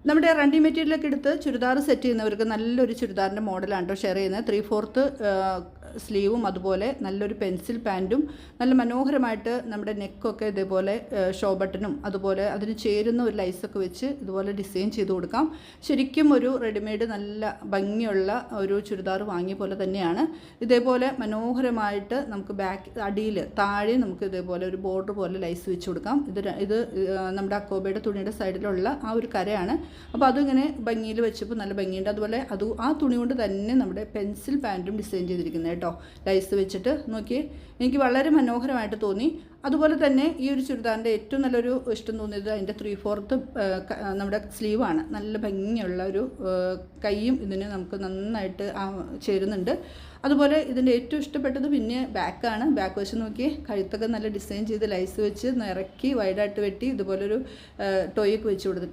നമ്മുടെ റണ്ണിങ് മെറ്റീരിയലൊക്കെ എടുത്ത് ചുരിദാർ സെറ്റ് ചെയ്യുന്നവർക്ക് നല്ലൊരു ചുരിദാറിൻ്റെ മോഡലാണ് കേട്ടോ ഷെയർ ചെയ്യുന്നത്. 3/4 സ്ലീവും അതുപോലെ നല്ലൊരു പെൻസിൽ പാൻറ്റും നല്ല മനോഹരമായിട്ട് നമ്മുടെ നെക്കൊക്കെ ഇതേപോലെ ഷോ ബട്ടണും അതുപോലെ അതിന് ചേരുന്ന ഒരു ലൈസൊക്കെ വെച്ച് ഇതുപോലെ ഡിസൈൻ ചെയ്ത് കൊടുക്കാം. ശരിക്കും ഒരു റെഡിമെയ്ഡ് നല്ല ഭംഗിയുള്ള ഒരു ചുരിദാർ വാങ്ങിയ പോലെ തന്നെയാണ്. ഇതേപോലെ മനോഹരമായിട്ട് നമുക്ക് ബാക്ക് അടിയിൽ താഴെ നമുക്ക് ഇതേപോലെ ഒരു ബോർഡർ പോലെ ലൈസ് വെച്ച് കൊടുക്കാം. ഇത് നമ്മുടെ അക്കോബയുടെ തുണിയുടെ സൈഡിലുള്ള ആ ഒരു കരയാണ്. അപ്പോൾ അതിങ്ങനെ ഭംഗിയിൽ വെച്ചപ്പോൾ നല്ല ഭംഗിയുണ്ട്. അതുപോലെ ആ തുണി കൊണ്ട് തന്നെ നമ്മുടെ പെൻസിൽ പാൻറ്റും ഡിസൈൻ ചെയ്തിരിക്കുന്നത് കേട്ടോ, ലൈസ് വെച്ചിട്ട് നോക്കിയേ. എനിക്ക് വളരെ മനോഹരമായിട്ട് തോന്നി. അതുപോലെ തന്നെ ഈ ഒരു ചുരിദാറിൻ്റെ ഏറ്റവും നല്ലൊരു ഇഷ്ടം തോന്നിയത് അതിൻ്റെ 3/4 നമ്മുടെ സ്ലീവാണ്. നല്ല ഭംഗിയുള്ള ഒരു കൈയും ഇതിന് നമുക്ക് നന്നായിട്ട് ചേരുന്നുണ്ട്. അതുപോലെ ഇതിൻ്റെ ഏറ്റവും ഇഷ്ടപ്പെട്ടത് പിന്നെ ബാക്കാണ്. ബാക്ക് വെച്ച് നോക്കി കഴുത്തൊക്കെ നല്ല ഡിസൈൻ ചെയ്ത് ലൈസ് വെച്ച് ഇറക്കി വൈഡായിട്ട് വെട്ടി ഇതുപോലൊരു ടോയൊക്കെ വെച്ച് കൊടുത്തിട്ടുണ്ട്.